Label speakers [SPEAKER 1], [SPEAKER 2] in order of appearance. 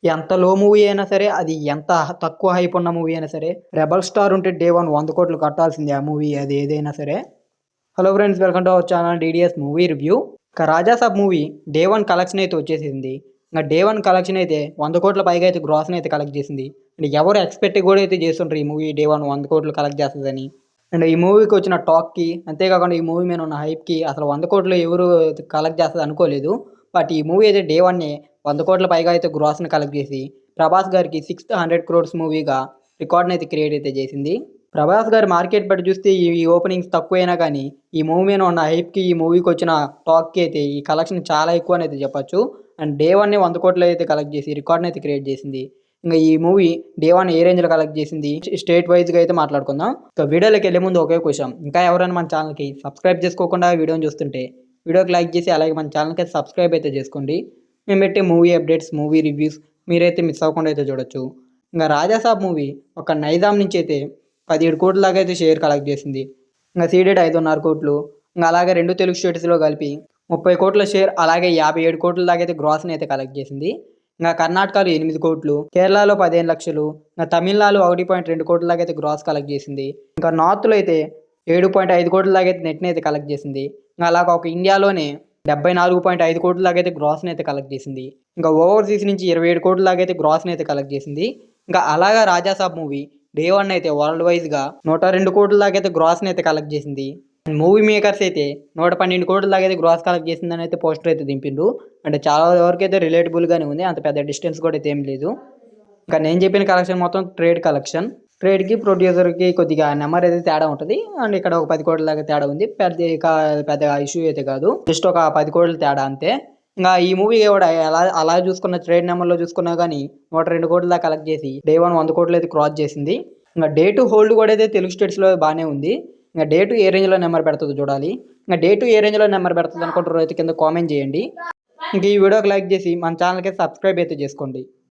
[SPEAKER 1] ఎంత లో మూవీ అయినా సరే, అది ఎంత తక్కువ హైప్ ఉన్న మూవీ అయినా సరే, రెబల్ స్టార్ ఉంటే డే 1 100 కోట్లు కట్టాల్సిందే ఆ మూవీ అది ఏదైనా సరే. Hello friends, welcome to our channel DDS movie review. ఇక రాజాసాబ్ మూవీ డే 1 కలెక్షన్ అయితే వచ్చేసింది. ఇంకా డే 1 కలెక్షన్ అయితే 100 కోట్ల పైగా అయితే గ్రాస్ని అయితే కలెక్ట్ చేసింది. అండ్ ఎవరు ఎక్స్పెక్ట్ కూడా అయితే చేస్తుంటారు ఈ మూవీ డే 1 100 కోట్లు కలెక్ట్ చేస్తుందని. అండ్ ఈ మూవీకి వచ్చిన టాక్కి, అంతేకాకుండా ఈ మూవీ మీద ఉన్న హైప్కి అసలు 100 కోట్లు ఎవరు కలెక్ట్ చేస్తుంది అనుకోలేదు. బట్ ఈ మూవీ అయితే డే 1 100 కోట్ల పైగా అయితే గ్రాస్ని కలెక్ట్ చేసి ప్రభాస్ గారికి 6th 100 crores మూవీగా రికార్డ్ని అయితే క్రియేట్ అయితే చేసింది. ప్రభాస్ గారి మార్కెట్ బట్టి చూస్తే ఈ ఓపెనింగ్స్ తక్కువైనా కానీ ఈ మూవీ మీద ఉన్న హైప్కి, ఈ మూవీకి వచ్చిన టాక్కి అయితే ఈ కలెక్షన్ చాలా ఎక్కువ అని అయితే చెప్పొచ్చు. అండ్ డే 1 100 కోట్లు అయితే కలెక్ట్ చేసి రికార్డ్ని అయితే క్రియేట్ చేసింది. ఇంకా ఈ మూవీ డే 1 ఏ రేంజ్లో కలెక్ట్ చేసింది స్టేట్ వైజ్గా అయితే మాట్లాడుకుందాం. ఇంకా వీడియోలోకి వెళ్ళే ముందు ఒకే క్వశ్చన్, ఇంకా ఎవరైనా మన ఛానల్కి సబ్స్క్రైబ్ చేసుకోకుండా వీడియోని చూస్తుంటే వీడియోకి లైక్ చేసి అలాగే మన ఛానల్కి సబ్స్క్రైబ్ అయితే చేసుకోండి. మేము పెట్టే మూవీ అప్డేట్స్, మూవీ రివ్యూస్ మీరైతే మిస్ అవ్వకుండా అయితే చూడొచ్చు. ఇంకా రాజాసాబ్ మూవీ ఒక నైజాం నుంచి అయితే 17 కోట్ల దాకా అయితే షేర్ కలెక్ట్ చేసింది. ఇంకా సీడెడ్ 5.5 కోట్లు, ఇంకా అలాగే 2 తెలుగు స్టేట్స్లో కలిపి 30 కోట్ల షేర్, అలాగే 57 కోట్ల దాకా అయితే గ్రాస్ని అయితే కలెక్ట్ చేసింది. ఇంకా కర్ణాటకలో 8 కోట్లు, కేరళలో 15 లక్షలు, ఇంకా తమిళనాడులో 1.2 కోట్ల దాకా అయితే గ్రాస్ కలెక్ట్ చేసింది. ఇంకా నార్త్లో అయితే 7.5 కోట్ల దాకా అయితే నెట్ని అయితే కలెక్ట్ చేసింది. ఇంకా అలాగే ఒక ఇండియాలోనే 74.5 కోట్ల దాకా అయితే గ్రాస్ని అయితే కలెక్ట్ చేసింది. ఇంకా ఓవర్సీస్ నుంచి 27 కోట్ల దాకా అయితే గ్రాస్ని అయితే కలెక్ట్ చేసింది. ఇంకా అలాగా రాజాసాబ్ మూవీ డే 1 అయితే వరల్డ్ వైజ్గా 102 కోట్ల దాకా అయితే గ్రాస్ని అయితే కలెక్ట్ చేసింది. మూవీ మేకర్స్ అయితే 112 కోట్ల దాకా అయితే గ్రాస్ కలెక్ట్ చేసిందని అయితే పోస్టర్ అయితే దింపిండు. అంటే చాలా వరకు అయితే రిలేటబుల్గానే ఉంది, అంత పెద్ద డిస్టెన్స్ కూడా అయితే ఏం లేదు. ఇంకా నేను చెప్పిన కలెక్షన్ మొత్తం ట్రేడ్ కలెక్షన్. ట్రేడ్కి ప్రొడ్యూసర్కి కొద్దిగా నెంబర్ అయితే తేడా ఉంటుంది. అండ్ ఇక్కడ ఒక 10 కోట్ల దాకా తేడా ఉంది. పెద్ద ఇష్యూ అయితే కాదు, జస్ట్ ఒక 10 కోట్ల తేడా అంతే. ఇంకా ఈ మూవీ కూడా అలా చూసుకున్న ట్రేడ్ నెంబర్లో చూసుకున్నా కానీ 102 కోట్ల దాకా కలెక్ట్ చేసి డే 1 100 కోట్లు అయితే క్రాస్ చేసింది. ఇంకా డే 2 హోల్డ్ కూడా అయితే తెలుగు స్టేట్స్లో బాగానే ఉంది. ఇంకా డే 2 ఏ రేంజ్లో నెంబర్ పెడుతుందో చూడాలి. ఇంకా డే 2 ఏ రేంజ్లో నెంబర్ పెడుతుంది అనుకుంటారో అయితే కింద కామెంట్ చేయండి. ఇంక ఈ వీడియోకి లైక్ చేసి మన ఛానల్కి సబ్స్క్రైబ్ అయితే చేసుకోండి.